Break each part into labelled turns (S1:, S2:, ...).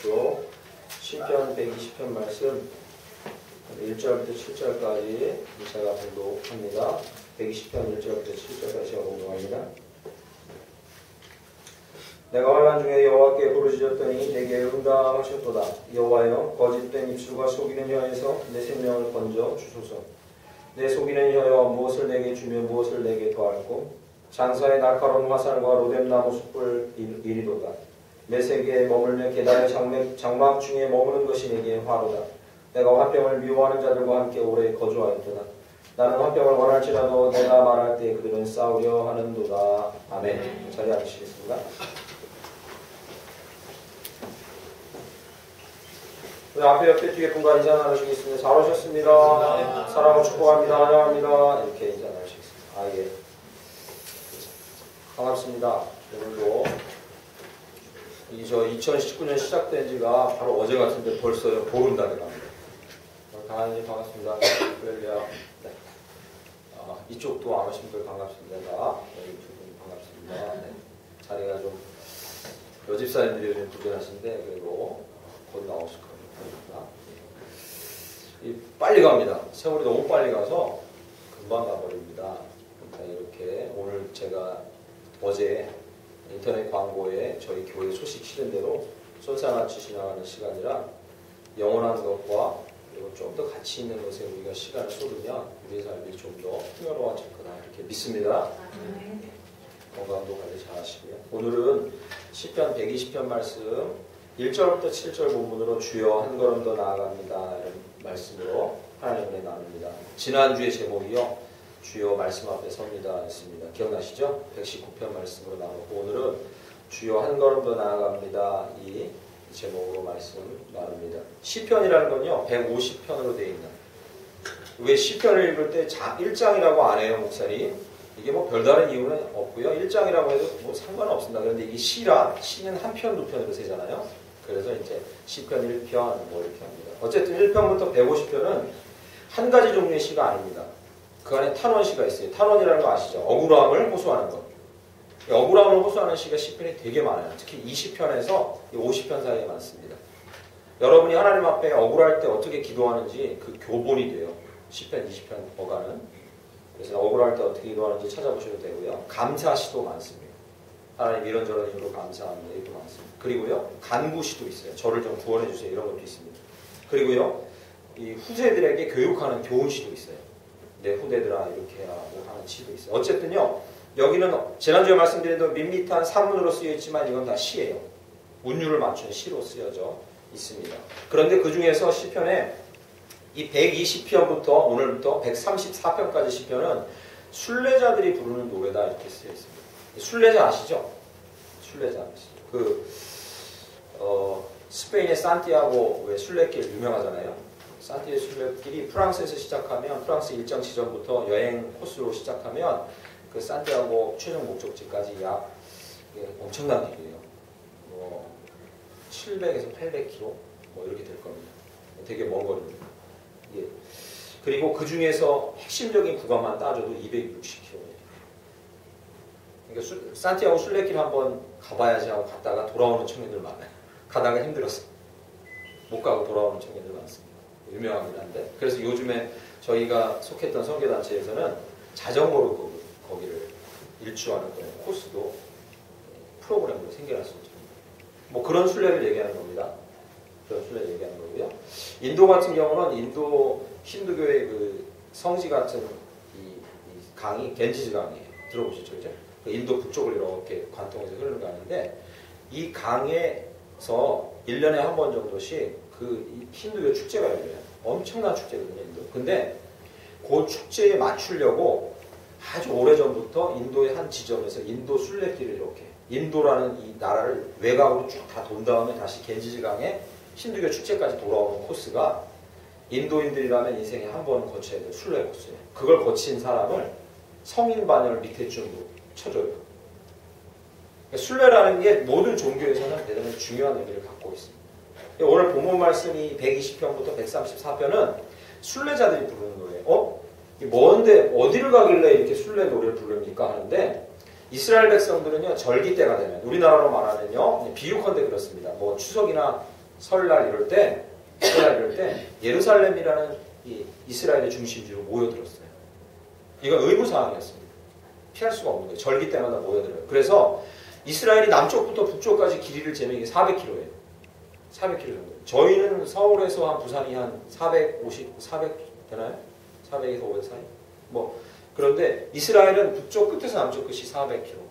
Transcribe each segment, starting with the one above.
S1: 주십시오. 시편 120편 말씀 1절부터 7절까지 제가 봉독합니다. 120편 1절부터 7절까지 제가 봉독합니다. 내가 환난 중에 여호와께 부르짖었더니 내게 응답하셨도다. 여호와여, 거짓된 입술과 속이는 혀에서 내 생명을 건져 주소서. 내 속이는 혀여, 무엇을 내게 주며 무엇을 내게 더할꼬? 장사의 날카로운 화살과 로뎀나무 숯불 이리도다. 내 세계에 머물며 계단의 장막 중에 머무는 것이 내게 화로다. 내가 화병을 미워하는 자들과 함께 오래 거주하였도다. 나는 화병을 원할지라도 내가 말할 때 그들은 싸우려 하는도다. 아멘. 자리 앉으시겠습니다. 앞에 옆에 뒤에 분과 인사 나누시겠습니다. 잘 오셨습니다. 사랑을 축복합니다. 환영합니다. 이렇게 인사 나누시겠습니다. 아, 예. 반갑습니다. 오늘도 저 2019년 시작된 지가 바로 어제 같은데 벌써 보름달에 갑니다. 강한님 반갑습니다. 네. 이쪽도 안 오신 분 반갑습니다. 이쪽도 반갑습니다. 네. 자리가 좀 여집사님들이 좀 부족하신데 그래도 곧 나오실 겁니다. 빨리 갑니다. 세월이 너무 빨리 가서 금방 가버립니다. 이렇게 오늘 제가 어제 인터넷 광고에 저희 교회 소식 실은 대로 쏜살같이 지나가는 시간이라 영원한 것과 그리고 좀 더 가치 있는 것에 우리가 시간을 쏟으면 우리의 삶이 좀 더 풍요로워질 거다 이렇게 믿습니다. 건강도 관리 잘 하시고요. 오늘은 시편 120편 말씀 1절부터 7절 본문으로 주여 한 걸음 더 나아갑니다. 이런 말씀으로 하나님께 나눕니다. 지난주의 제목이요. 주여 말씀 앞에 섭니다 했습니다. 기억나시죠? 119편 말씀으로 나누고 오늘은 주여 한 걸음 더 나아갑니다. 이 제목으로 말씀 나눕니다. 시편이라는 건요. 150편으로 되어 있는. 왜 시편을 읽을 때 1장이라고 안 해요, 목사님? 이게 뭐 별다른 이유는 없고요. 1장이라고 해도 뭐 상관없습니다. 그런데 이게 시라, 시는 한 편, 두 편으로 세잖아요. 그래서 이제 시편 1편, 뭐 이렇게 합니다. 어쨌든 1편부터 150편은 한 가지 종류의 시가 아닙니다. 그 안에 탄원시가 있어요. 탄원이라는 거 아시죠? 억울함을 호소하는 것. 억울함을 호소하는 시가 시편이 되게 많아요. 특히 20편에서 50편 사이에 많습니다. 여러분이 하나님 앞에 억울할 때 어떻게 기도하는지 그 교본이 돼요. 시편 20편 어가는. 그래서 억울할 때 어떻게 기도하는지 찾아보셔도 되고요. 감사시도 많습니다. 하나님 이런저런 이유로 감사합니다. 이것도 많습니다. 그리고요. 간구시도 있어요. 저를 좀 구원해 주세요. 이런 것도 있습니다. 그리고요. 이 후세들에게 교육하는 교훈시도 있어요. 내 후대들아 이렇게 해라고 하는 시도 있어요. 어쨌든요. 여기는 지난주에 말씀드린 대로 밋밋한 산문으로 쓰여 있지만 이건 다 시예요. 운율을 맞춘 시로 쓰여져 있습니다. 그런데 그 중에서 시편에 이 120편부터 오늘부터 134편까지 시편은 순례자들이 부르는 노래다 이렇게 쓰여 있습니다. 순례자 아시죠? 순례자 아시죠? 스페인의 산티아고 왜 순례길 유명하잖아요. 산티아고 순례길이 프랑스에서 시작하면 프랑스 일정 지점부터 여행 코스로 시작하면 그 산티아고 최종 목적지까지 약 엄청난 길이에요. 700에서 800km 뭐 이렇게 될 겁니다. 되게 먼 거리입니다. 예. 그리고 그 중에서 핵심적인 구간만 따져도 260km. 그러니까 산티아고 순례길 한번 가봐야지 하고 갔다가 돌아오는 청년들 많아요. 가다가 힘들었어. 못 가고 돌아오는 청년들 많습니다. 유명하긴 한데. 그래서 요즘에 저희가 속했던 선교단체에서는 자전거로 거기를 일주하는 코스도 프로그램으로 생겨났었죠. 뭐 그런 순례를 얘기하는 겁니다. 그런 순례를 얘기하는 거고요. 인도 같은 경우는 인도 힌두교의 그 성지 같은 이 강이 겐지스 강이에요. 들어보셨죠, 그죠? 그 인도 북쪽을 이렇게 관통해서 흐르는 강인데 이 강에서 1년에 한 번 정도씩 그 힌두교 축제가 열려요. 엄청난 축제거든요, 인도. 근데 그 축제에 맞추려고 아주 오래전부터 인도의 한 지점에서 인도 순례길을 이렇게 인도라는 이 나라를 외곽으로 쭉 다 돈 다음에 다시 겐지스 강에 힌두교 축제까지 돌아오는 코스가 인도인들이라면 인생에 한 번 거쳐야 될 순례 코스예요. 그걸 거친 사람을 성인 반열 밑에쯤으로 쳐줘요. 그러니까 순례라는 게 모든 종교에서는 대단히 중요한 의미를 갖고 있습니다. 오늘 본문 말씀이 120편부터 134편은 순례자들이 부르는 노래예요. 뭔데 어디를 가길래 이렇게 순례 노래를 부릅니까 하는데 이스라엘 백성들은요 절기 때가 되면 우리나라로 말하면요 비유컨대 그렇습니다. 뭐 추석이나 설날 이럴 때 예루살렘이라는 이 이스라엘의 중심지로 모여들었어요. 이건 의무사항이었습니다. 피할 수가 없는 거예요. 절기 때마다 모여들어요. 그래서 이스라엘이 남쪽부터 북쪽까지 길이를 재면 이게 400km예요. 400km 정도. 저희는 서울에서 한 부산이 한 400 되나요? 400에서 500 사이? 뭐 그런데 이스라엘은 북쪽 끝에서 남쪽 끝이 400km.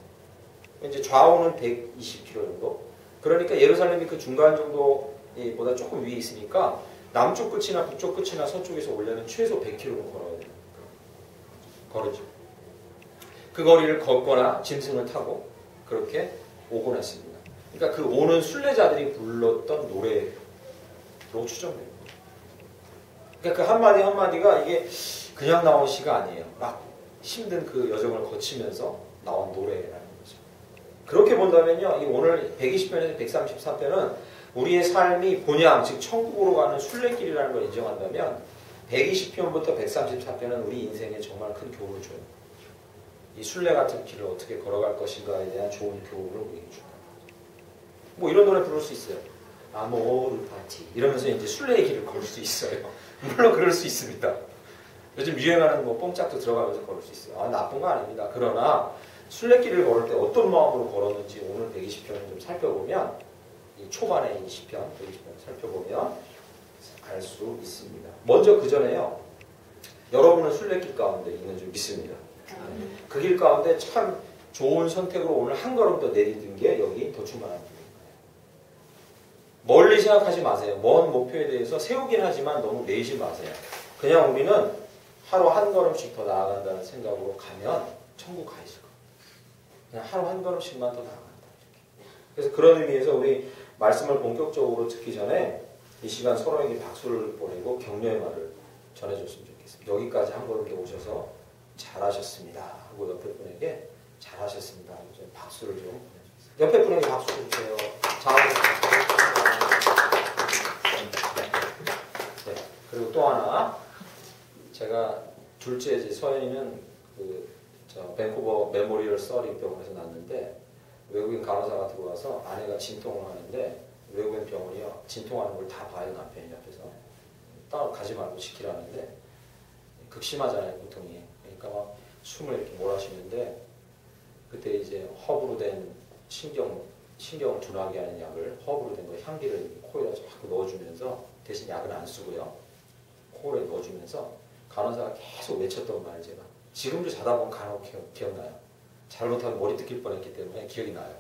S1: 이제 좌우는 120km 정도. 그러니까 예루살렘이 그 중간 정도보다 조금 위에 있으니까 남쪽 끝이나 북쪽 끝이나 서쪽에서 오려면 최소 100km는 걸어야 돼요. 걸으죠. 그 거리를 걷거나 짐승을 타고 그렇게 오곤 했습니다. 그러니까 그 오는 순례자들이 불렀던 노래로 추정됩니다. 그러니까 그 한마디 한마디가 이게 그냥 나온 시가 아니에요. 막 힘든 그 여정을 거치면서 나온 노래라는 거죠. 그렇게 본다면요, 이 오늘 120편에서 134편은 우리의 삶이 본향, 즉 천국으로 가는 순례길이라는 걸 인정한다면 120편부터 134편은 우리 인생에 정말 큰 교훈을 줘요. 이 순례 같은 길을 어떻게 걸어갈 것인가에 대한 좋은 교훈을 우리에게 준다. 뭐 이런 노래 부를 수 있어요. 아모르 파티 이러면서 이제 순례의 길을 걸을 수 있어요. 물론 그럴 수 있습니다. 요즘 유행하는 뭐 뽕짝도 들어가면서 걸을 수 있어요. 아, 나쁜 거 아닙니다. 그러나 순례길을 걸을 때 어떤 마음으로 걸었는지 오늘 120편을 좀 살펴보면 이 초반에 이 시편 120편 살펴보면 알 수 있습니다. 먼저 그 전에요. 여러분은 순례길 가운데 있는 줄 믿습니다. 그 길 가운데 참 좋은 선택으로 오늘 한 걸음 더 내딛은 게 여기 도충만한 길입니다. 멀리 생각하지 마세요. 먼 목표에 대해서 세우긴 하지만 너무 내지 마세요. 그냥 우리는 하루 한 걸음씩 더 나아간다는 생각으로 가면 천국 가 있을 거예요. 그냥 하루 한 걸음씩만 더 나아간다. 그래서 그런 의미에서 우리 말씀을 본격적으로 듣기 전에 이 시간 서로에게 박수를 보내고 격려의 말을 전해줬으면 좋겠습니다. 여기까지 한 걸음 더 오셔서 잘하셨습니다 하고 옆에 분에게 잘하셨습니다 하고 좀 박수를 좀 보내주세요. 옆에 분에게 박수 주세요. 잘하셨습니다. 네. 그리고 또 하나, 제가 둘째 이제 서연이는 밴쿠버 메모리얼 서리 병원에서 낳았는데 외국인 간호사가 들어와서 아내가 진통을 하는데 외국인 병원이요, 진통하는 걸 다 봐요. 남편이 옆에서 따로 가지 말고 지키라는데 극심하잖아요, 고통이. 그러니까 막 숨을 이렇게 몰아쉬는데 그때 이제 허브로 된 신경을 둔하게 하는 약을, 허브로 된 거 향기를 코에다 자꾸 넣어주면서, 대신 약은 안 쓰고요, 코에 넣어주면서 간호사가 계속 외쳤던 말, 제가 지금도 자다 보면 간혹 기억나요. 잘못하면 머리 뜯길 뻔했기 때문에 기억이 나요.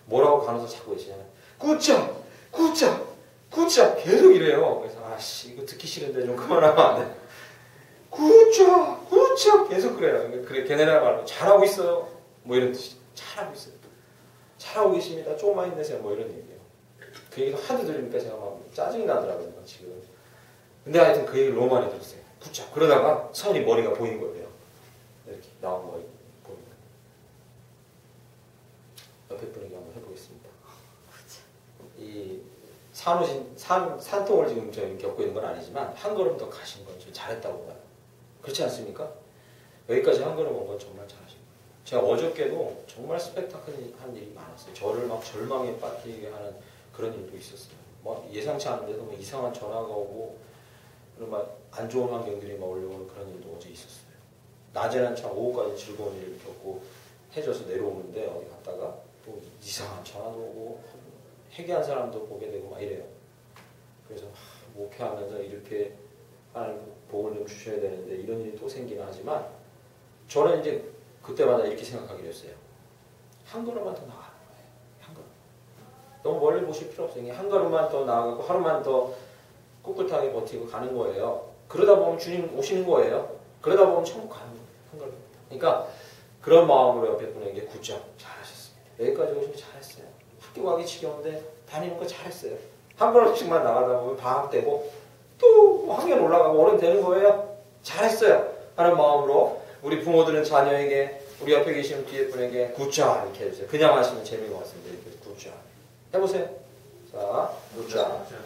S1: 뭐라고 간호사 자꾸 외치냐면 굿잡! 굿잡! 굿잡! 계속 이래요. 그래서 아씨 이거 듣기 싫은데 좀 그만하면 안 돼. 굿잡! 굿잡! 계속 그래요. 그래, 걔네랑 말로 잘하고 있어요. 뭐 이런 뜻이. 잘하고 있어요. 잘하고 계십니다. 조금만 힘내세요. 뭐 이런 얘기예요. 그 얘기도 하도 들으니까 제가 막 짜증이 나더라고요. 지금. 근데 하여튼 그 얘기를 너무 많이 들었어요. 굿잡! 그러다가 선이 머리가 보인 거예요. 이렇게 나온 머리 보인 거예요. 옆에 분에게 한번 해보겠습니다. 이 산통을 지금 저희 겪고 있는 건 아니지만 한 걸음 더 가신 건 좀 잘했다고 봐요. 그렇지 않습니까? 여기까지 한 걸음 온 건 정말 잘하신 거예요. 제가 어저께도 정말 스펙타클한 일이 많았어요. 저를 막 절망에 빠뜨리게 하는 그런 일도 있었어요. 뭐 예상치 않은데도 뭐 이상한 전화가 오고 그런 막 안 좋은 환경들이 막 올려오는 그런 일도 어제 있었어요. 낮에는 참 오후까지 즐거운 일을 겪고 해져서 내려오는데 어디 갔다가 또 이상한 전화도 오고 회개한 사람도 보게 되고 막 이래요. 그래서 목회하면서 이렇게 하나님 복을 좀 주셔야 되는데 이런 일이 또 생기나 하지만 저는 이제 그때마다 이렇게 생각하기로 했어요. 한 걸음만 더 나아가는 거예요. 한 걸음. 너무 멀리 보실 필요 없어요. 한 걸음만 더 나아가고 하루만 더 꿋꿋하게 버티고 가는 거예요. 그러다 보면 주님 오시는 거예요. 그러다 보면 천국 가는 거예요. 한 걸음. 그러니까 그런 마음으로 옆에 분에게 굿잡 잘하셨습니다. 여기까지 오시면 잘했어요. 학교 가기 지겨운데 다니는 거 잘했어요. 한 걸음씩만 나가다 보면 방학 되고 또 학년 올라가고 어른 되는 거예요. 잘했어요 하는 마음으로 우리 부모들은 자녀에게, 우리 옆에 계시는 뒤에 분에게 굿잡 이렇게 해주세요. 그냥 하시면 재미가 없습니다. 이렇게 굿잡 해보세요. 자, 굿잡. 네.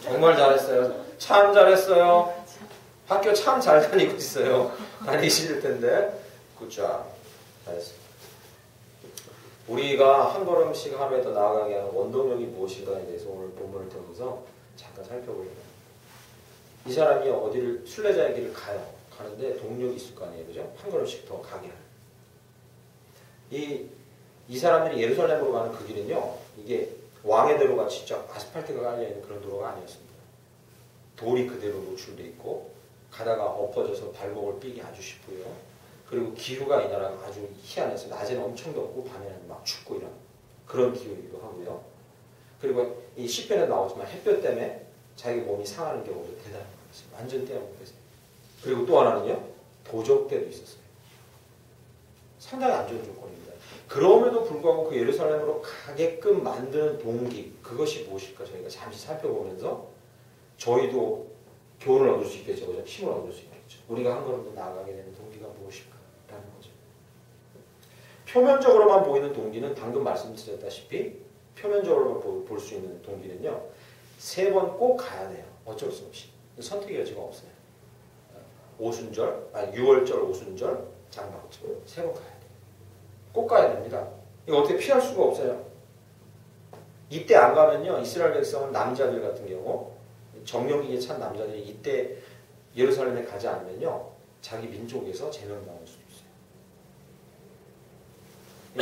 S1: 정말 잘했어요. 참 잘했어요. 학교 참 잘 다니고 있어요. 다니실 텐데 굿잡. 잘했어요. 우리가 한 걸음씩 하루에 더 나아가게 하는 원동력이 무엇인가에 대해서 오늘 본문을 통해서 잠깐 살펴보려고. 이 사람이 어디를 순례자의 길을 가요. 가는데 동력이 있을 거 아니에요, 그죠? 한 걸음씩 더 가게 하는. 이 사람들이 예루살렘으로 가는 그 길은요, 이게 왕의 대로가 진짜 아스팔트가 깔려있는 그런 도로가 아니었습니다. 돌이 그대로 노출돼 있고, 가다가 엎어져서 발목을 삐기 아주 쉽고요. 그리고 기후가 이 나라가 아주 희한해서 낮에는 엄청 덥고 밤에는 막 춥고 이런 그런 기후이기도 하고요. 그리고 이 시편에 나오지만 햇볕 때문에 자기 몸이 상하는 경우도 대단한 거죠. 완전 떼어먹겠어요. 그리고 또 하나는요, 도적대도 있었어요. 상당히 안 좋은 조건입니다. 그럼에도 불구하고 그 예루살렘으로 가게끔 만드는 동기, 그것이 무엇일까 저희가 잠시 살펴보면서 저희도 교훈을 얻을 수 있겠죠. 그죠? 힘을 얻을 수 있겠죠. 우리가 한 걸음 더 나아가게 되는 동기가 무엇일까? 라는 거죠. 표면적으로만 보이는 동기는 방금 말씀드렸다시피 표면적으로만 볼 수 있는 동기는요, 3번 꼭 가야 돼요. 어쩔 수 없이. 선택의 여지가 없어요. 오순절, 아니 6월절, 오순절, 장막절 3번 가야 돼요. 꼭 가야 됩니다. 이거 어떻게 피할 수가 없어요. 이때 안 가면요, 이스라엘 백성은 남자들 같은 경우 정령기에 찬 남자들이 이때 예루살렘에 가지 않으면요, 자기 민족에서 제명당할 수도 있어요.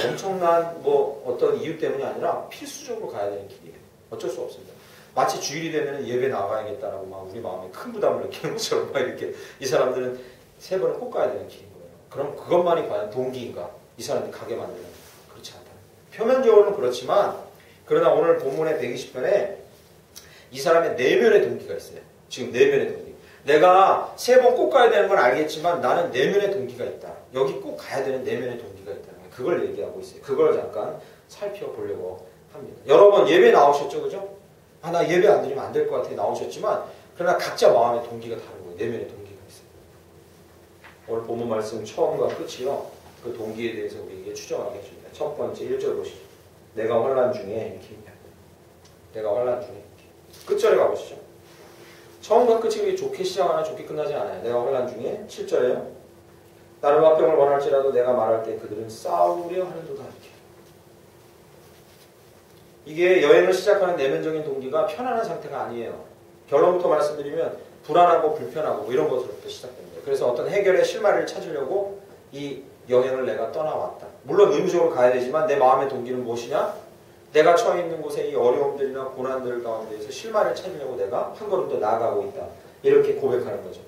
S1: 엄청난 어떤 이유 때문이 아니라 필수적으로 가야 되는 길이에요. 어쩔 수 없습니다. 마치 주일이 되면 예배 나가야겠다라고 막 우리 마음에 큰 부담을 느끼는 것처럼 막 이렇게 이 사람들은 3번은 꼭 가야 되는 길인 거예요. 그럼 그것만이 과연 동기인가? 이 사람들이 가게 만드는 그렇지 않다. 표면적으로는 그렇지만 그러나 오늘 본문의 120편에 이 사람의 내면의 동기가 있어요. 지금 내면의 동기. 내가 3번 꼭 가야 되는 건 알겠지만 나는 내면의 동기가 있다. 여기 꼭 가야 되는 내면의 동기가 있다는 거예요. 그걸 얘기하고 있어요. 그걸 잠깐 살펴보려고 합니다. 여러 번 예배 나오셨죠, 그죠? 나 예배 안 드리면 안 될 것 같아 나오셨지만 그러나 각자 마음의 동기가 다른 거예요. 내면의 동기가 있어요. 오늘 본문 말씀 처음과 끝이요, 그 동기에 대해서 우리에게 추정하게 해줍니다. 첫 번째 1절 보시죠. 내가 환난 중에 이렇게 내가 환난 중에 끝절에 가보시죠. 처음과 끝이 좋게 시작하나 좋게 끝나지 않아요. 내가 환난 중에 7절에요. 나는 화평을 원할지라도 내가 말할 때 그들은 싸우려 하는도다. 이렇게. 이게 여행을 시작하는 내면적인 동기가 편안한 상태가 아니에요. 결론부터 말씀드리면 불안하고 불편하고 이런 것으로부터 시작됩니다. 그래서 어떤 해결의 실마리를 찾으려고 이 여행을 내가 떠나왔다. 물론 의무적으로 가야 되지만 내 마음의 동기는 무엇이냐? 내가 처해 있는 곳에 이 어려움들이나 고난들 가운데에서 실마리를 찾으려고 내가 한 걸음 더 나아가고 있다. 이렇게 고백하는 거죠.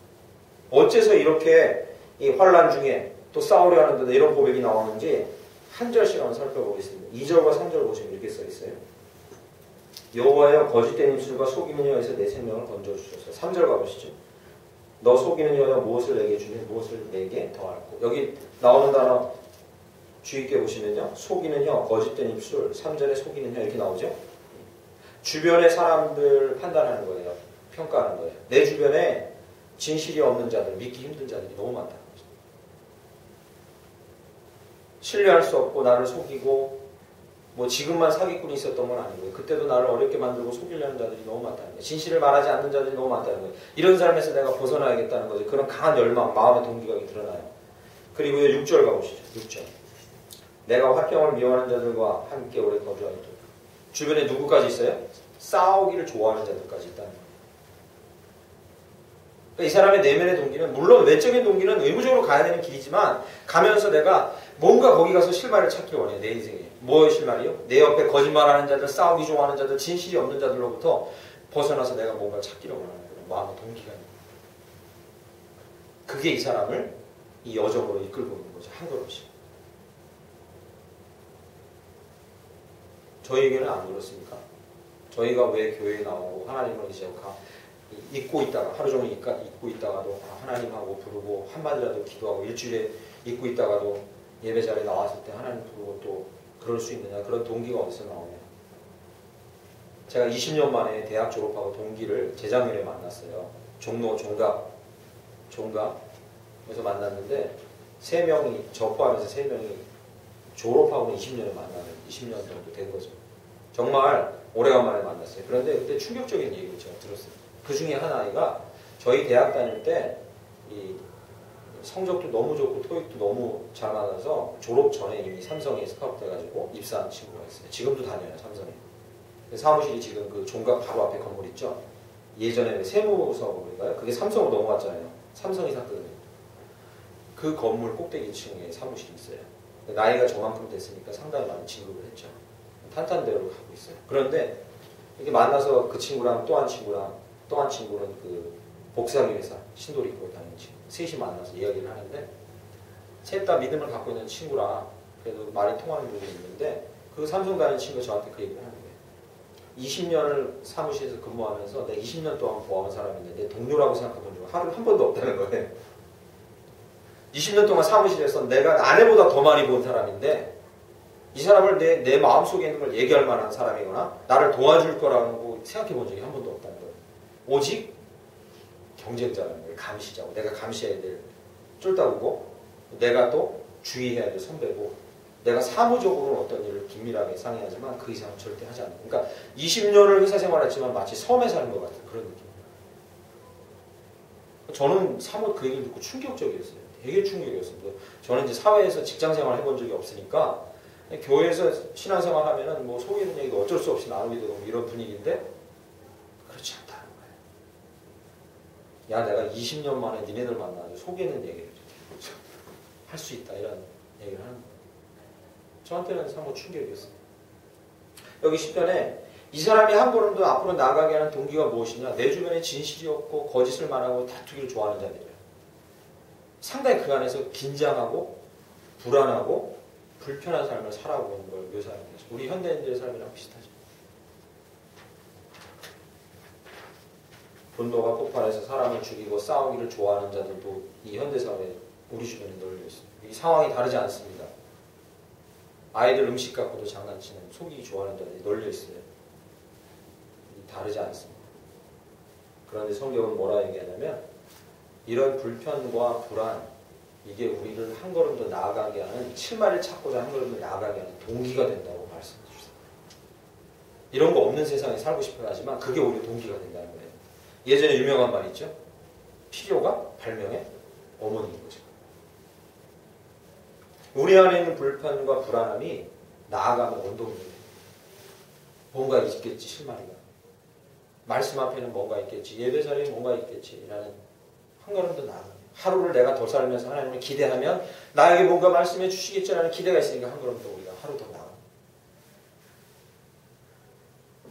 S1: 어째서 이렇게 이 환난 중에 또 싸우려 하는데 이런 고백이 나오는지 한 절씩 한번 살펴보겠습니다. 2절과 3절 보시면 이렇게 써 있어요. 여호와여 거짓된 입술과 속이는 혀에서 내 생명을 건져주소서. 3절 가보시죠. 너 속이는 혀여 무엇을 내게 주니 무엇을 내게 더할꼬. 여기 나오는 단어 주의 있게 보시면요, 속이는 혀, 거짓된 입술, 3절에 속이는 혀 이렇게 나오죠. 주변의 사람들 판단하는 거예요. 평가하는 거예요. 내 주변에 진실이 없는 자들, 믿기 힘든 자들이 너무 많다는 거죠. 신뢰할 수 없고 나를 속이고 지금만 사기꾼이 있었던 건 아니고요. 그때도 나를 어렵게 만들고 속이려는 자들이 너무 많다는 거예요. 진실을 말하지 않는 자들이 너무 많다는 거예요. 이런 사람에서 내가 벗어나야겠다는 거죠. 그런 강한 열망, 마음의 동기가 드러나요. 그리고 6절 가보시죠. 6절. 내가 화평을 미워하는 자들과 함께 오래 거주하리로다. 주변에 누구까지 있어요? 싸우기를 좋아하는 자들까지 있다는 거예요. 그러니까 이 사람의 내면의 동기는 물론 외적인 동기는 의무적으로 가야 되는 길이지만 가면서 내가 뭔가 거기 가서 실마리를 찾기 원해요. 내 인생에. 뭐의 실마리요? 내 옆에 거짓말하는 자들, 싸우기 좋아하는 자들, 진실이 없는 자들로부터 벗어나서 내가 뭔가를 찾기를 원하는 거예요. 마음의 동기가 있는 거예요. 그게 이 사람을 이 여정으로 이끌고 있는 거죠. 한 걸음씩. 저희에게는 안 그렇습니까? 저희가 왜 교회에 나오고 하나님을 이제 잊고 있다가 하루 종일 잊고 있다가도 하나님하고 부르고 한마디라도 기도하고 일주일에 잊고 있다가도 예배 자리에 나왔을 때 하나님 부르고 또 그럴 수 있느냐, 그런 동기가 어디서 나오냐. 제가 20년 만에 대학 졸업하고 동기를 재작년에 만났어요. 종로 종갑에서 만났는데 3명이 저 포함해서 3명이 졸업하고는 20년을 만나는 20년 정도 된 거죠. 정말 오래간만에 만났어요. 그런데 그때 충격적인 얘기를 제가 들었어요. 그 중에 한 아이가 저희 대학 다닐 때 이 성적도 너무 좋고 토익도 너무 잘 맞아서 졸업 전에 이미 삼성에 스카우트 돼가지고 입사한 친구가 있어요. 지금도 다녀요, 삼성에. 사무실이 지금 그 종각 바로 앞에 건물 있죠. 예전에 세무서 건물인가요? 그게 삼성으로 넘어갔잖아요. 삼성이 샀거든요. 그 건물 꼭대기 층에 사무실이 있어요. 나이가 저만큼 됐으니까 상당히 많이 진급을 했죠. 탄탄대로 가고 있어요. 그런데 이렇게 만나서 그 친구랑 또 한 친구랑 또 한 친구는 그 복사기 회사 신도리 거기 다니는 친구 셋이 만나서 이야기를 하는데 셋 다 믿음을 갖고 있는 친구라 그래도 말이 통하는 부분이 있는데 그 삼성 다니는 친구가 저한테 그 얘기를 하는 거예요. 20년을 사무실에서 근무하면서 내가 20년 동안 보아온 사람인데 내 동료라고 생각해 본 적은 하루 한 번도 없다는 거예요. 20년 동안 사무실에서 내가 아내보다 더 많이 본 사람인데 이 사람을 내 마음속에 있는 걸 얘기할 만한 사람이거나 나를 도와줄 거라고 생각해 본 적이 한 번도 없다는 거예요. 오직 경쟁자라는 거예요. 감시자고. 내가 감시해야 될 쫄따구고 내가 또 주의해야 될 선배고 내가 사무적으로는 어떤 일을 긴밀하게 상의하지만 그 이상은 절대 하지 않는. 그러니까 20년을 회사 생활했지만 마치 섬에 사는 것 같은 그런 느낌. 저는 사뭇 그 얘기를 듣고 충격적이었어요. 되게 충격이었습니다. 저는 이제 사회에서 직장 생활 해본 적이 없으니까 교회에서 신앙생활 하면은 뭐 속에 있는 얘기도 어쩔 수 없이 나누게 되고 이런 분위기인데 그렇지 않다는 거예요. 야, 내가 20년 만에 니네들 만나서 속에 있는 얘기를 할 수 있다 이런 얘기를 하는 거예요. 저한테는 사뭇 충격이었어요. 여기 10편에 이 사람이 한 걸음 더 앞으로 나아가게 하는 동기가 무엇이냐? 내 주변에 진실이 없고 거짓을 말하고 다투기를 좋아하는 자들이에요. 상당히 그 안에서 긴장하고 불안하고 불편한 삶을 살아오고 있는 걸 묘사하는 거죠. 우리 현대인들의 삶이랑 비슷하죠. 분노가 폭발해서 사람을 죽이고 싸우기를 좋아하는 자들도 이 현대사회에 우리 주변에 널려 있습니다. 이 상황이 다르지 않습니다. 아이들 음식 갖고도 장난치는 속이기 좋아하는 자들이 널려 있어요. 다르지 않습니다. 그런데 성경은 뭐라 얘기하냐면 이런 불편과 불안 이게 우리를 한 걸음 더 나아가게 하는 실마리를 찾고자 한 걸음 더 나아가게 하는 동기가 된다고 말씀해 주세요. 이런 거 없는 세상에 살고 싶어 하지만 그게 오히려 동기가 된다는 거예요. 예전에 유명한 말 있죠. 필요가 발명의 어머니인 거죠. 우리 안에 있는 불편과 불안함이 나아가면 원동력이에요. 뭔가 있겠지 실마리가. 말씀 앞에는 뭔가 있겠지. 예배 자리에 뭔가 있겠지. 라는 한 걸음 더 나아가요. 하루를 내가 더 살면서 하나님을 기대하면 나에게 뭔가 말씀해 주시겠지라는 기대가 있으니까 한 걸음 더 우리가 하루 더 나아갑니다.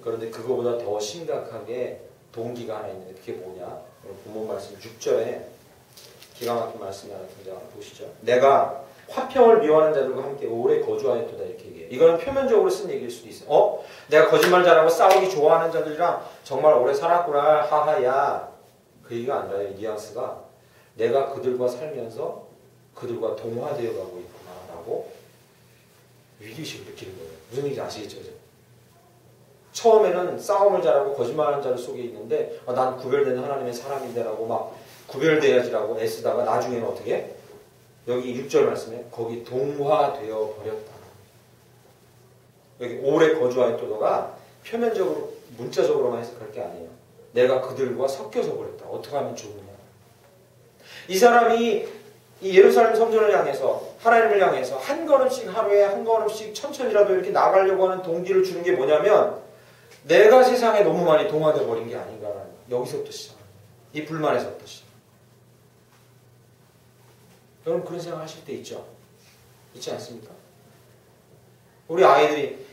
S1: 그런데 그거보다 더 심각하게 동기가 하나 있는데 그게 뭐냐? 오늘 본문 말씀 6절에 기가 막힌 말씀이 하나 등장하는 거 보시죠. 내가 화평을 미워하는 자들과 함께 오래 거주하였도다 이렇게 얘기해요. 이거는 표면적으로 쓴 얘기일 수도 있어요. 내가 거짓말 잘하고 싸우기 좋아하는 자들이랑 정말 오래 살았구나 하하야 그 얘기가 아니라 이 뉘앙스가 내가 그들과 살면서 그들과 동화되어 가고 있구나 라고 위기의식을 느끼는 거예요. 무슨 얘기인지 아시겠죠? 처음에는 싸움을 잘하고 거짓말하는 자들 속에 있는데 난 구별되는 하나님의 사람인데 라고 막 구별돼야지라고 애쓰다가 나중에는 어떻게? 여기 6절 말씀에 거기 동화되어 버렸다. 여기 오래 거주하였도가 표면적으로 문자적으로만 해석할 게 아니에요. 내가 그들과 섞여서 버렸다. 어떻게 하면 좋으냐. 이 사람이 이 예루살렘 성전을 향해서 하나님을 향해서 한 걸음씩 하루에 한 걸음씩 천천히라도 이렇게 나가려고 하는 동기를 주는 게 뭐냐면 내가 세상에 너무 많이 동화되어 버린 게 아닌가라는 여기서부터 시작합니다. 이 불만에서부터 시작. 여러분 그런 생각 하실 때 있죠? 있지 않습니까? 우리 아이들이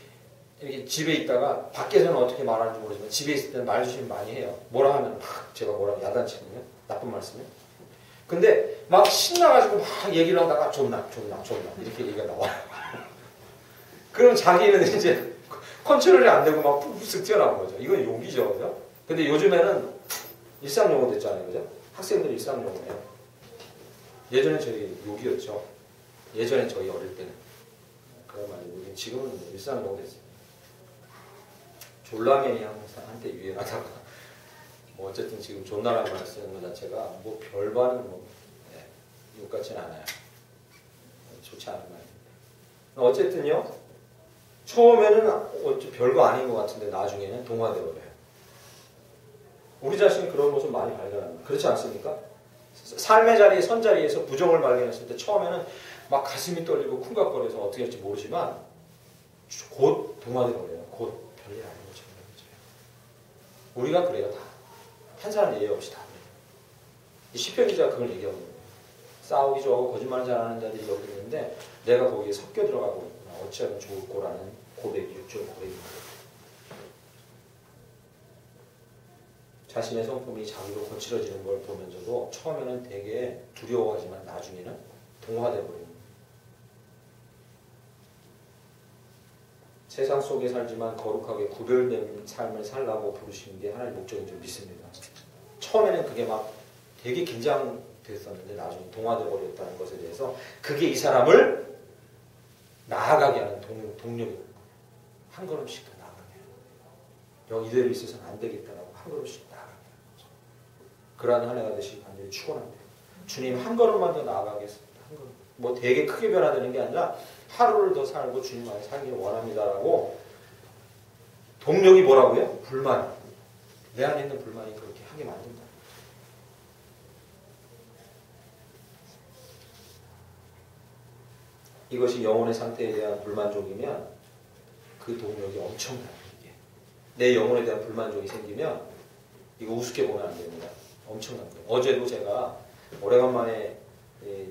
S1: 이렇게 집에 있다가 밖에서는 어떻게 말하는지 모르지만 집에 있을 때는 말조심 많이 해요. 뭐라 하면 제가 뭐라 야단치거든요. 나쁜 말씀에. 근데 막 신나가지고 막 얘기를 하다가 존나 이렇게 얘기가 나와요. 그럼 자기는 이제 컨트롤이 안 되고 막 푹푹 튀어나온 거죠. 이건 욕이죠. 그죠? 근데 요즘에는 일상용어 됐잖아요. 그죠? 학생들 일상용어예요. 예전에 저희 욕이었죠. 예전에 저희 어릴 때는. 그런 말이 욕이 지금은 일상용어 됐어요. 졸라맨이 항상 한때 유행하다가 뭐 어쨌든 지금 존나라는 말 쓰는 것 자체가 뭐 별반은 뭐 욕 같지는 않아요. 좋지 않은 말인데. 어쨌든요. 처음에는 별거 아닌 것 같은데 나중에는 동화되어버려요. 우리 자신이 그런 모습 많이 발견합니다. 그렇지 않습니까? 삶의 자리에 선 자리에서 부정을 발견했을 때 처음에는 막 가슴이 떨리고 쿵각거려서 어떻게 할지 모르지만 곧 동화돼 버려요. 곧 별일 아닌 것처럼. 우리가 그래요. 다. 한 사람 예외 없이 다 그래요. 이 시편 기자가 그걸 얘기하고 있는 거예요. 싸우기 좋아하고 거짓말 잘하는 자들이 여기 있는데 내가 거기에 섞여 들어가고 있구나. 어찌하면 좋을꼬라는 고백이 6절 고백입니다. 자신의 성품이 자기로 거칠어지는 걸 보면서도 처음에는 되게 두려워하지만 나중에는 동화돼 버립니다. 세상 속에 살지만 거룩하게 구별된 삶을 살라고 부르시는 게 하나님의 목적인 줄 믿습니다. 처음에는 그게 막 되게 긴장됐었는데 나중에 동화돼 버렸다는 것에 대해서 그게 이 사람을 나아가게 하는 동력이 한 걸음씩 더 나아가게 해요. 이대로 있어서는 안 되겠다라고 한 걸음씩 나아가게 하는 거죠. 그러한 한 해가 되시기 간절히 축원합니다. 주님 한 걸음만 더 나아가겠습니다. 한 걸음. 뭐 되게 크게 변화되는 게 아니라 하루를 더 살고 주님 안에 살기를 원합니다라고. 동력이 뭐라고요? 불만. 내 안에 있는 불만이 그렇게 하게 만든다. 이것이 영혼의 상태에 대한 불만족이면 그 동력이 엄청나요. 이게. 내 영혼에 대한 불만족이 생기면 이거 우습게 보면 안 됩니다. 엄청난 거예요. 어제도 제가 오래간만에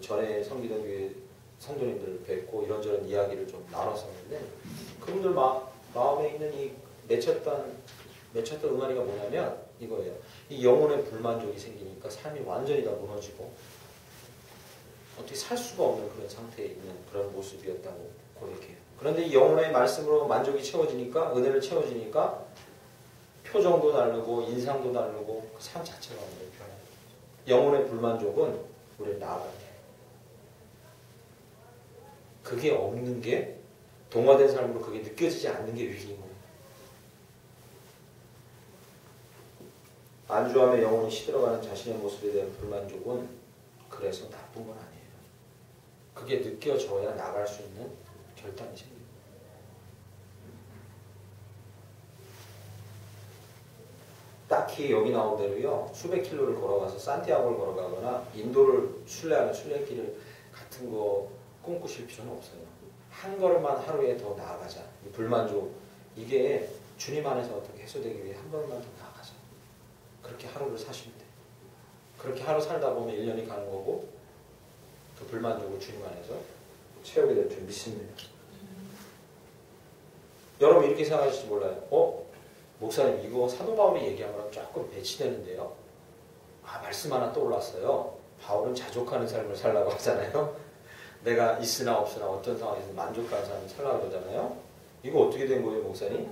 S1: 전에 섬기던 교회 성도님들 뵙고 이런저런 이야기를 좀 나눴었는데 그분들 마음에 있는 이 맺혔던 응아리가 뭐냐면 이거예요. 이 영혼의 불만족이 생기니까 삶이 완전히 다 무너지고 어떻게 살 수가 없는 그런 상태에 있는 그런 모습이었다고 고백해요. 그런데 이 영혼의 말씀으로 만족이 채워지니까 은혜를 채워지니까 표정도 다르고 인상도 다르고 그 삶 자체가 완전히 변해요. 영혼의 불만족은 우리를 나아가게 해요. 그게 없는 게 동화된 삶으로 그게 느껴지지 않는 게 위기인 거예요. 안주함에 영혼이 시들어가는 자신의 모습에 대한 불만족은 그래서 나쁜 건 아니에요. 그게 느껴져야 나갈 수 있는 결단이 생깁니다. 딱히 여기 나온 대로요. 수백 킬로를 걸어가서 산티아고를 걸어가거나 인도를 순례하는 순례길 같은 거 꿈꾸실 필요는 없어요. 한 걸음만 하루에 더 나아가자. 이 불만족 이게 주님 안에서 어떻게 해소되기 위해 한 걸음만 더 나아가자. 그렇게 하루를 사시면 돼요. 그렇게 하루 살다 보면 1년이 가는 거고 그 불만족을 주님 안에서 채우게 될 줄 믿습니다. 여러분 이렇게 생각하실지 몰라요. 목사님 이거 사도 바울이 얘기한 거랑 조금 배치되는데요. 말씀 하나 떠올랐어요. 바울은 자족하는 삶을 살라고 하잖아요. 내가 있으나 없으나 어떤 상황에서 만족하는 삶을 살라고 그러잖아요. 이거 어떻게 된 거예요, 목사님?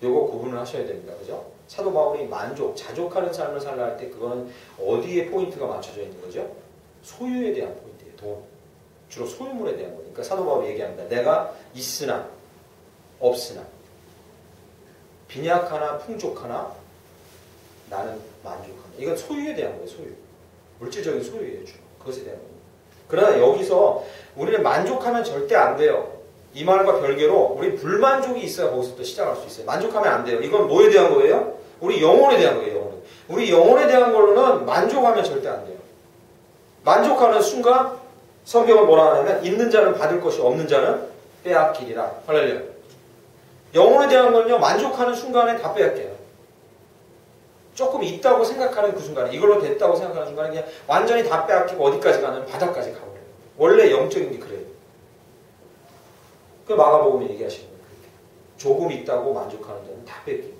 S1: 이거 구분을 하셔야 됩니다. 그죠? 사도 바울이 자족하는 삶을 살라 할 때 그거는 어디에 포인트가 맞춰져 있는 거죠? 소유에 대한 포인트예요. 돈. 주로 소유물에 대한 거니까 사도 바울이 얘기합니다. 내가 있으나 없으나 빈약하나 풍족하나 나는 만족한다. 이건 소유에 대한 거예요. 소유. 물질적인 소유예요. 주로. 그것에 대한 겁니다. 그러나 여기서 우리는 만족하면 절대 안 돼요. 이 말과 별개로 우리 불만족이 있어야 거기서부터 시작할 수 있어요. 만족하면 안 돼요. 이건 뭐에 대한 거예요? 우리 영혼에 대한 거예요. 영혼에. 우리 영혼에 대한 걸로는 만족하면 절대 안 돼요. 만족하는 순간 성경은 뭐라 하냐면 있는 자는 받을 것이 없는 자는 빼앗기리라. 할렐루야. 영혼에 대한 건요. 만족하는 순간에 다 빼앗겨요. 조금 있다고 생각하는 그 순간에 이걸로 됐다고 생각하는 순간에 그냥 완전히 다 빼앗기고 어디까지 가는 바닥까지 가버려요. 원래 영적인 게 그래요. 그 마가복음에 얘기하시는 거예요. 조금 있다고 만족하는 자는 다 뺏기고.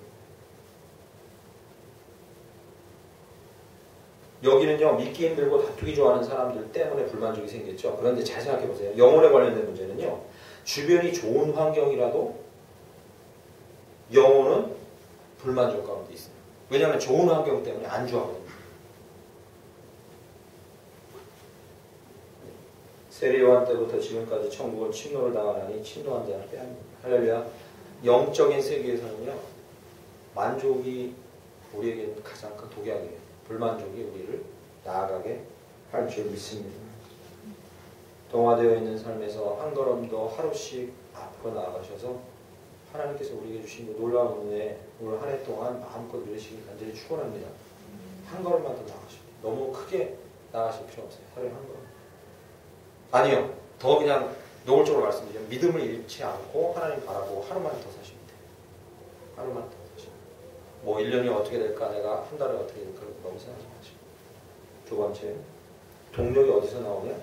S1: 여기는요. 믿기 힘들고 다투기 좋아하는 사람들 때문에 불만족이 생겼죠. 그런데 잘 생각해 보세요. 영혼에 관련된 문제는요. 주변이 좋은 환경이라도 영혼은 불만족 가운데 있어요. 왜냐하면 좋은 환경 때문에 안주하거든요. 세례요한 때부터 지금까지 천국은 침노를 당하나니 침노한 자는 빼앗깁니다. 할렐루야. 영적인 세계에서는요. 만족이 우리에게는 가장 큰 독약이에요. 불만족이 우리를 나아가게 할 줄 믿습니다. 동화되어 있는 삶에서 한 걸음 더 하루씩 앞으로 나아가셔서 하나님께서 우리에게 주신 그 놀라운 은혜 오늘 한 해 동안 마음껏 누리시길 간절히 축원합니다. 한 걸음만 더 나아가십니다. 너무 크게 나가실 필요 없어요. 하루에 한 걸음. 아니요. 더 그냥 노골적으로 말씀드리면 믿음을 잃지 않고 하나님 바라보고 하루만 더 사시면 돼요. 하루만 더 사시면 돼요. 뭐 1년이 어떻게 될까, 내가 한 달에 어떻게 될까 너무 생각하지 마시고. 두 번째, 동력이 어디서 나오냐?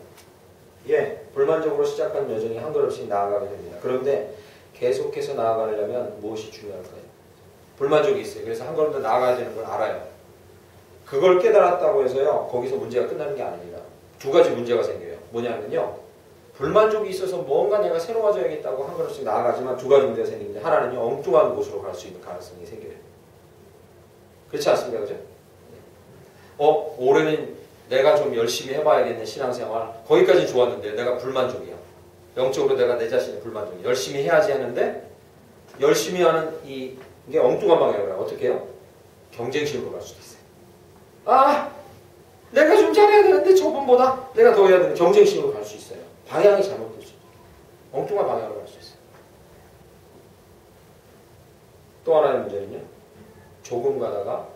S1: 예, 불만족으로 시작한 여정이 한 걸음씩 나아가게 됩니다. 그런데 계속해서 나아가려면 무엇이 중요할까요? 불만족이 있어요. 그래서 한 걸음 더 나아가야 되는 걸 알아요. 그걸 깨달았다고 해서요, 거기서 문제가 끝나는 게 아닙니다. 두 가지 문제가 생겨요. 뭐냐면요, 불만족이 있어서 뭔가 내가 새로워져야겠다고 한 걸음씩 나아가지만 두 가지 문제가 생기는데, 하나는요, 엉뚱한 곳으로 갈 수 있는 가능성이 생겨요. 그렇지 않습니까? 그죠? 올해는 내가 좀 열심히 해봐야겠네, 신앙생활. 거기까지 좋았는데 내가 불만족이야. 영적으로 내가 내 자신이 불만족이야. 열심히 해야지 하는데, 열심히 하는 이게 엉뚱한 방향으로 가요. 어떻게 해요? 경쟁심으로 갈 수도 있어요. 내가 좀 잘해야 되는데 저분보다 내가 더 해야 되는 경쟁심으로 갈 수 있어요. 방향이 잘못될 수 있어요. 엉뚱한 방향으로 갈 수 있어요. 또 하나의 문제는요, 조금 가다가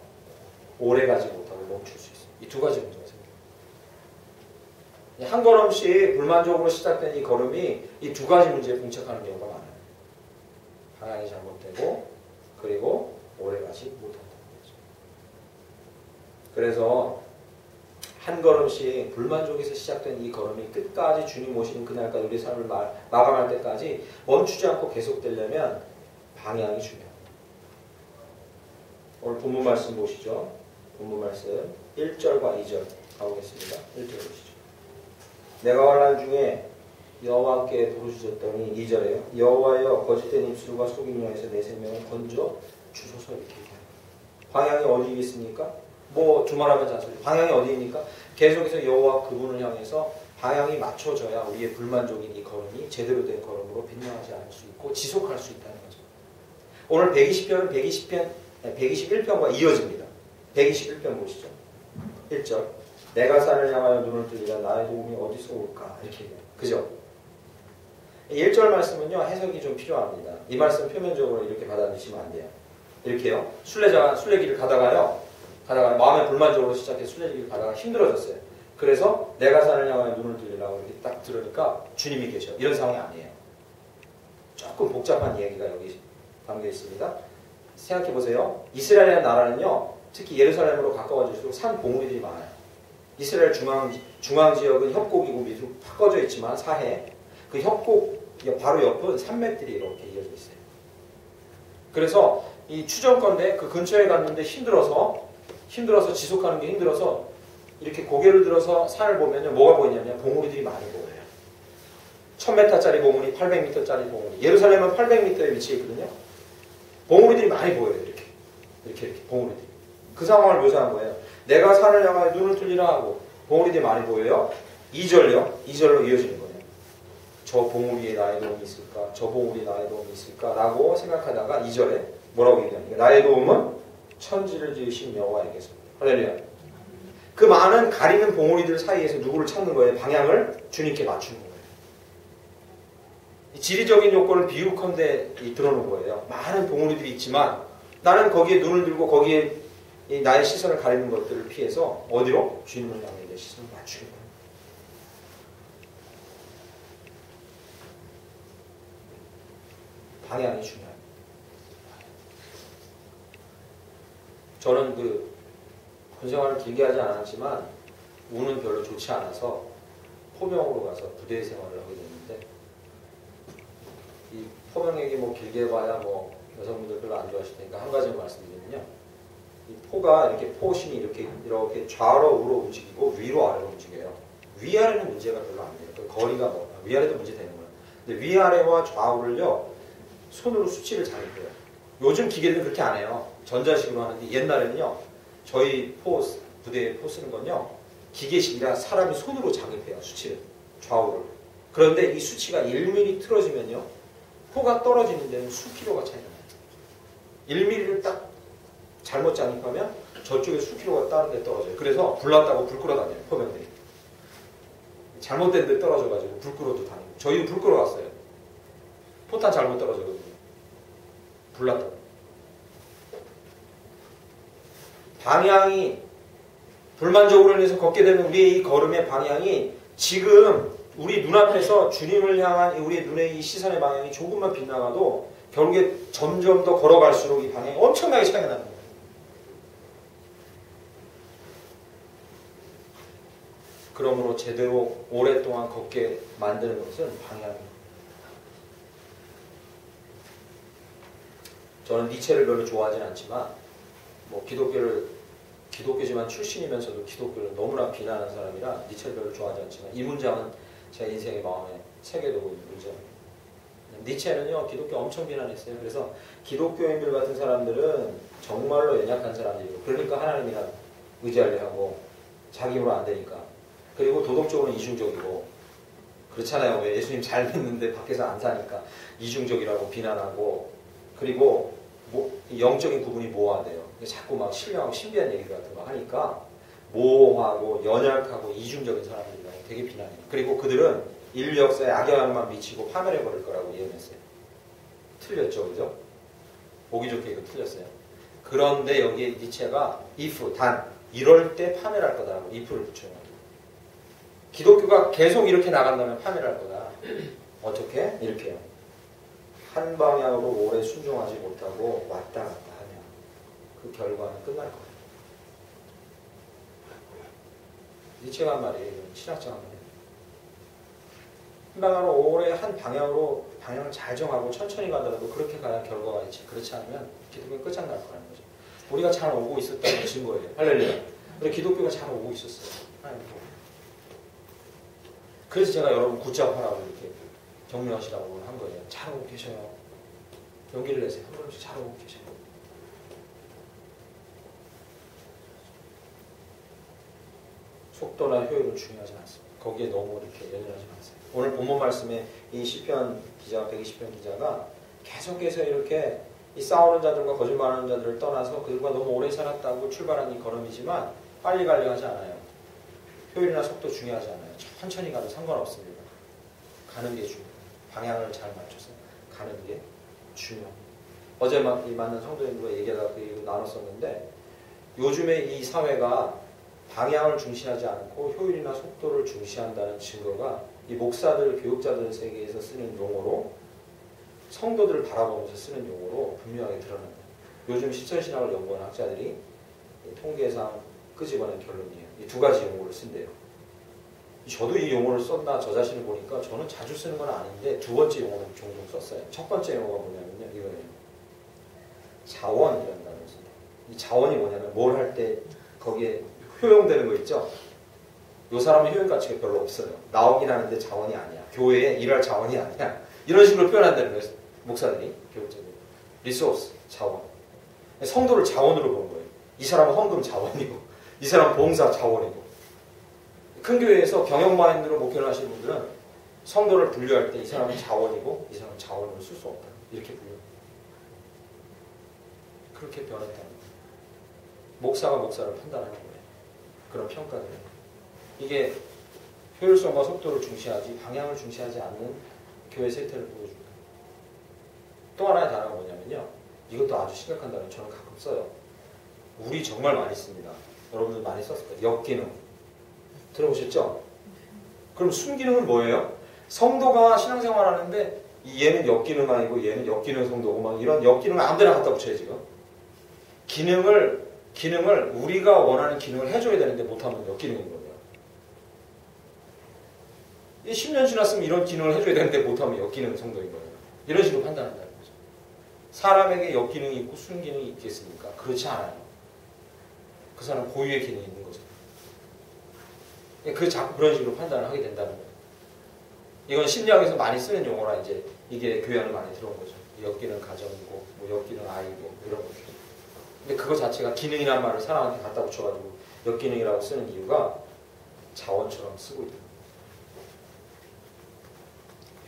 S1: 오래 가지 못하고 멈출 수 있어요. 이 두 가지 문제가 생겨요. 한 걸음씩 불만족으로 시작된 이 걸음이 이 두 가지 문제에 봉착하는 경우가 많아요. 방향이 잘못되고, 그리고 오래 가지 못한다는 거죠. 그래서 한 걸음씩 불만족에서 시작된 이 걸음이 끝까지 주님 오시는 그날까지 우리 삶을 마감할 때까지 멈추지 않고 계속되려면 방향이 중요합니다. 오늘 본문 말씀 보시죠. 본문 말씀 1절과 2절 가보겠습니다. 1절 보시죠. 내가 환난 중에 여호와께 부르짖었더니 2절에요. 여호와여 거짓된 입술과 속인 영에서 내 생명을 건져 주소서 이렇게 얘기합니다. 방향이 어디 있습니까? 뭐 두말하면 잔소리. 방향이 어디입니까? 계속해서 여호와 그분을 향해서 방향이 맞춰져야 우리의 불만족인 이 걸음이 제대로 된 걸음으로 변명하지 않을 수 있고 지속할 수 있다는 거죠. 오늘 120편은 121편과 이어집니다. 121편 보시죠. 1절. 내가 산을 향하여 눈을 뜨리라 나의 도움이 어디서 올까? 이렇게 얘기해요. 그죠? 1절 말씀은요, 해석이 좀 필요합니다. 이 말씀 표면적으로 이렇게 받아들이시면 안 돼요. 이렇게요. 순례길을 가다가 마음의 불만족으로 시작해 순례길을 가다가 힘들어졌어요. 그래서 내가 산을 향하여 눈을 들리라고 이렇게 딱 들으니까 주님이 계셔. 이런 상황이 아니에요. 조금 복잡한 얘기가 여기 담겨 있습니다. 생각해 보세요. 이스라엘의 나라는요, 특히 예루살렘으로 가까워질수록 산 봉우리들이 많아요. 이스라엘 중앙 지역은 협곡이고 밑으로 팍 꺼져 있지만 사해, 그 협곡 바로 옆은 산맥들이 이렇게 이어져 있어요. 그래서 이 추정건데 그 근처에 갔는데 힘들어서 지속하는 게 힘들어서 이렇게 고개를 들어서 산을 보면요, 뭐가 보이냐면 봉우리들이 많이 보여요. 1000m짜리 봉우리, 800m짜리 봉우리. 예루살렘은 800m에 위치해 있거든요. 봉우리들이 많이 보여요. 이렇게 봉우리들이. 그 상황을 묘사한 거예요. 내가 산을 향하여 눈을 들리라 하고 봉우리들이 많이 보여요. 2절로 이어지는 거예요. 저 봉우리에 나의 도움이 있을까? 저 봉우리에 나의 도움이 있을까? 라고 생각하다가 2절에 뭐라고 얘기하니까 나의 도움은 천지를 지으신 여호와에게서. 할렐루야. 그 많은 가리는 봉우리들 사이에서 누구를 찾는 거예요? 방향을 주님께 맞추는 거예요. 지리적인 요건을 비유컨대 드러놓은 거예요. 많은 봉우리들이 있지만 나는 거기에 눈을 들고 거기에 나의 시선을 가리는 것들을 피해서 어디로? 주님을 향해 내 시선을 맞추는 거예요. 방향이 중요합니다. 저는 군생활을 길게 하지 않았지만 운은 별로 좋지 않아서 포병으로 가서 부대 생활을 하게 됐는데, 이 포병 얘기 뭐 길게 봐야 뭐 여성분들 별로 안 좋아하실 테니까 한 가지만 말씀드리면요, 이 포가 이렇게 포심이 이렇게 좌로 우로 움직이고 위로 아래로 움직여요. 위아래는 문제가 별로 안 돼요. 그 거리가 위아래도 문제 되는 거예요. 근데 위아래와 좌우를요, 손으로 수치를 작업해요. 요즘 기계들은 그렇게 안 해요. 전자식으로 하는데 옛날에는요, 저희 부대에 포 쓰는 건요, 기계식이라 사람이 손으로 작업해요. 수치를, 좌우를. 그런데 이 수치가 1mm 틀어지면요, 포가 떨어지는 데는 수키로가 차이 나요. 1mm를 딱 잘못 장입하면 저쪽에 수키로가 다른 데 떨어져요. 그래서 불났다고 불 끌어 다녀요. 포병들이. 잘못된 데 떨어져가지고 불 끌어도 다니고. 저희도 불 끌어 갔어요. 포탄 잘못 떨어져가지고. 불났다고. 방향이 불만족으로 인해서 걷게 되는 우리의 이 걸음의 방향이 지금 우리 눈앞에서 주님을 향한 우리의 눈의 이 시선의 방향이 조금만 빗나가도 결국에 점점 더 걸어갈수록 이 방향이 엄청나게 차이가 나는 거예요. 그러므로 제대로 오랫동안 걷게 만드는 것은 방향입니다. 저는 니체를 별로 좋아하진 않지만 뭐 기독교지만 출신이면서도 기독교를 너무나 비난하는 사람이라 니체를 별로 좋아하지 않지만 이 문장은 제 인생의 마음에 새겨두고 있는 문제입니다. 니체는요 기독교 엄청 비난했어요. 그래서 기독교인들 같은 사람들은 정말로 연약한 사람들이고 그러니까 하나님이랑 의지하려 하고 자기 힘으로 안 되니까 그리고 도덕적으로 이중적이고 그렇잖아요. 왜 예수님 잘 믿는데 밖에서 안 사니까 이중적이라고 비난하고 그리고 영적인 구분이 모호하대요. 자꾸 막 신령하고 신비한 얘기 같은 거 하니까 모호하고 연약하고 이중적인 사람들이라고 되게 비난해요. 그리고 그들은 인류 역사에 악영향만 미치고 파멸해버릴 거라고 예언했어요. 틀렸죠, 그죠? 보기 좋게 이거 틀렸어요. 그런데 여기에 니체가 if, 단 이럴 때 파멸할 거다라고 if를 붙여요. 기독교가 계속 이렇게 나간다면 파멸할 거다. 어떻게? 이렇게요. 한 방향으로 오래 순종하지 못하고 왔다 갔다 하면 그 결과는 끝날 거예요. 니체가 한 말이에요. 신학자가 한 말이에요. 한 방향으로 오래 한 방향으로 방향을 잘 정하고 천천히 가더라도 그렇게 가야 결과가 있지. 그렇지 않으면 기독교는 끝장날 거라는 거죠. 우리가 잘 오고 있었다는 증거예요. 할렐루야. 그래 기독교가 잘 오고 있었어요. 그래서 제가 여러분 굳잡하라고 이렇게 격려하시라고 한 거예요. 잘 오고 계셔요. 용기를 내세요. 한 걸음씩 잘 오고 계셔요. 속도나 효율은 중요하지 않습니다. 거기에 너무 이렇게 연연하지 마세요. 오늘 본문 말씀에 이 시편 기자, 120편 기자가 계속해서 이렇게 이 싸우는 자들과 거짓말하는 자들을 떠나서 그들과 너무 오래 살았다고 출발한 이 걸음이지만 빨리 가려 하지 않아요. 효율이나 속도 중요하지 않아요. 천천히 가도 상관없습니다. 가는 게 중요해요. 방향을 잘 맞춰서 가는 게 중요합니다. 어제 만난 성도님과 얘기하다가 그 얘기 나눴었는데 요즘에 이 사회가 방향을 중시하지 않고 효율이나 속도를 중시한다는 증거가 이 목사들, 교육자들 세계에서 쓰는 용어로 성도들을 바라보면서 쓰는 용어로 분명하게 드러납니다. 요즘 실천신학을 연구하는 학자들이 통계상 끄집어낸 결론이에요. 이 두 가지 용어를 쓴대요. 저도 이 용어를 썼나 저 자신을 보니까 저는 자주 쓰는 건 아닌데 두 번째 용어는 종종 썼어요. 첫 번째 용어가 뭐냐면요. 이거예요. 자원이라는 단어를 씁니다. 이 자원이 뭐냐면 뭘 할 때 거기에 효용되는 거 있죠? 이 사람은 효용 가치가 별로 없어요. 나오긴 하는데 자원이 아니야. 교회에 일할 자원이 아니야. 이런 식으로 표현한다는 거예요. 목사들이, 교육자들이. 리소스, 자원. 성도를 자원으로 보는 거예요. 이 사람은 헌금 자원이고 이 사람은 봉사 자원이고 큰 교회에서 경영 마인드로 목회를 하시는 분들은 성도를 분류할 때 이 사람은 자원이고 이 사람은 자원으로 쓸 수 없다. 이렇게 분류해요. 그렇게 변했다는 거예요. 목사가 목사를 판단하는 거예요. 그런 평가들을. 이게 효율성과 속도를 중시하지 방향을 중시하지 않는 교회 세태를 보여줍니다. 또 하나의 단어가 뭐냐면요. 이것도 아주 심각한 단어 저는 가끔 써요. 우리 정말 많이 씁니다. 여러분들 많이 썼을 거예요. 역기능. 들어보셨죠? 그럼 순기능은 뭐예요? 성도가 신앙생활 하는데 얘는 역기능 아니고 얘는 역기능 성도고 막 이런 역기능을 아무데나 갖다 붙여요 지금. 기능을 우리가 원하는 기능을 해줘야 되는데 못하면 역기능인 거예요. 이 10년 지났으면 이런 기능을 해줘야 되는데 못하면 역기능 성도인 거예요. 이런 식으로 판단한다는 거죠. 사람에게 역기능이 있고 순기능이 있겠습니까? 그렇지 않아요. 그 사람 고유의 기능이 있는 거죠. 그 자꾸 그런 식으로 판단을 하게 된다는 거예요. 이건 심리학에서 많이 쓰는 용어라 이제 이게 교회 안에 많이 들어온 거죠. 역기능 가정이고 뭐 역기능 아이고 이런 거죠. 근데 그거 자체가 기능이란 말을 사람한테 갖다 붙여가지고 역기능이라고 쓰는 이유가 자원처럼 쓰고 있다.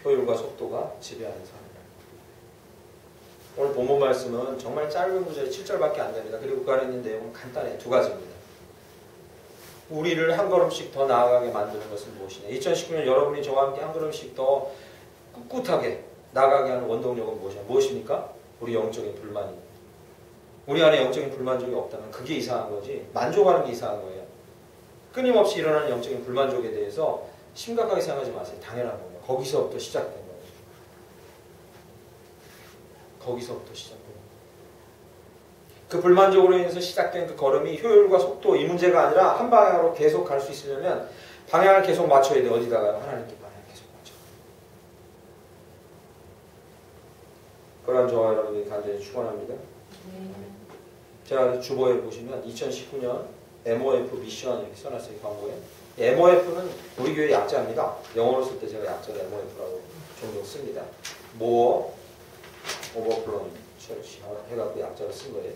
S1: 효율과 속도가 지배하는 삶이다. 오늘 본문 말씀은 정말 짧은 구절이 7절밖에 안 됩니다. 그리고 그 안에 있는 내용은 간단해요. 두 가지입니다. 우리를 한 걸음씩 더 나아가게 만드는 것은 무엇이냐. 2019년 여러분이 저와 함께 한 걸음씩 더 꿋꿋하게 나아가게 하는 원동력은 무엇이냐. 무엇입니까? 우리 영적인 불만이. 우리 안에 영적인 불만족이 없다면 그게 이상한 거지 만족하는 게 이상한 거예요. 끊임없이 일어나는 영적인 불만족에 대해서 심각하게 생각하지 마세요. 당연한 겁니다. 거기서부터 시작된 거예요. 거기서부터 시작된 거예요. 그 불만족으로 인해서 시작된 그 걸음이 효율과 속도 이 문제가 아니라 한 방향으로 계속 갈 수 있으려면 방향을 계속 맞춰야 돼요. 어디다가요? 하나님께 방향을 계속 맞춰. 그러한 저와 여러분이 간절히 축원합니다. 제가 주보에 보시면 2019년 MOF 미션 이렇게 써놨어요. 광고에. MOF는 우리 교회 약자입니다. 영어로 쓸 때 제가 약자를 MOF라고 종종 씁니다. More Overflowing Church 해갖고 약자를 쓴 거예요.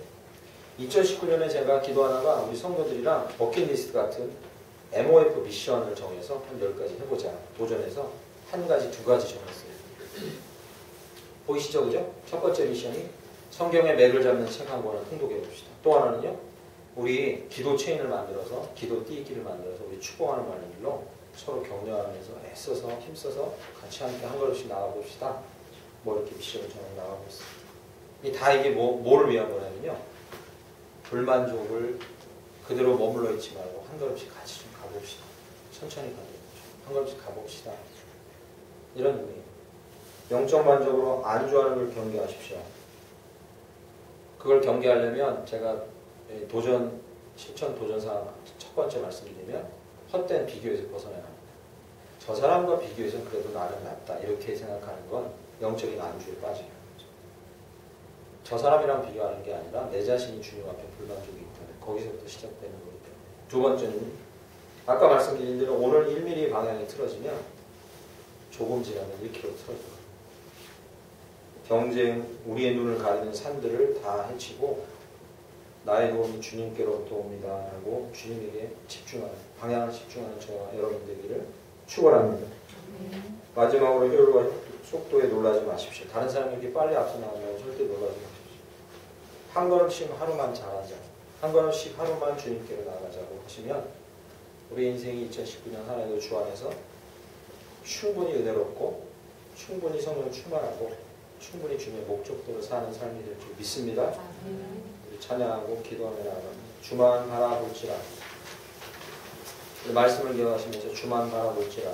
S1: 2019년에 제가 기도하다가 우리 성도들이랑 버킷리스트 같은 MOF 미션을 정해서 한 10가지 해보자. 도전해서 한 가지, 두 가지 정했어요. 보이시죠? 그죠? 첫 번째 미션이 성경의 맥을 잡는 책 한 권을 통독해 봅시다. 또 하나는요, 우리 기도 체인을 만들어서, 기도 띠기를 만들어서 우리 축복하는 말일로 서로 격려하면서 애써서 힘써서 같이 함께 한 걸음씩 나가봅시다. 뭐 이렇게 미션을 정해 나가고 있습니다. 다 이게 뭐를 위한 거냐면요, 불만족을 그대로 머물러 있지 말고 한 걸음씩 같이 좀 가봅시다. 천천히 가봅시다. 한 걸음씩 가봅시다. 이런 의미예요. 영적 만족으로 안주하는 걸 경계하십시오. 그걸 경계하려면 제가 실천 도전사항 첫 번째 말씀드리면 헛된 비교에서 벗어나야 합니다. 저 사람과 비교해서는 그래도 나는 낫다 이렇게 생각하는 건 영적인 안주에 빠지게 하는 거죠. 저 사람이랑 비교하는 게 아니라 내 자신이 주님 앞에 불만족이 있다. 거기서부터 시작되는 거기 때문에. 두 번째는 아까 말씀드린 대로 오늘 1mm 방향이 틀어지면 조금 지나면 1km 틀어져요. 경쟁, 우리의 눈을 가리는 산들을 다 헤치고 나의 도움이 주님께로부터 옵니다 하고 주님에게 집중하는, 방향을 집중하는 저와 여러분 되기를 축원합니다. 마지막으로 효율과 속도에 놀라지 마십시오. 다른 사람이 이렇게 빨리 앞서 나가면 절대 놀라지 마십시오. 한 걸음씩 하루만 잘하자. 한 걸음씩 하루만 주님께로 나가자고 하시면 우리 인생이 2019년 한 해도 주 안에서 충분히 은혜롭고 충분히 성령 충만하고 충분히 주님의 목적대로 사는 삶이 될 줄 믿습니다. 우리 찬양하고 기도하며 나아갑니다. 주만 바라볼지라. 말씀을 기억하시면서 주만 바라볼지라.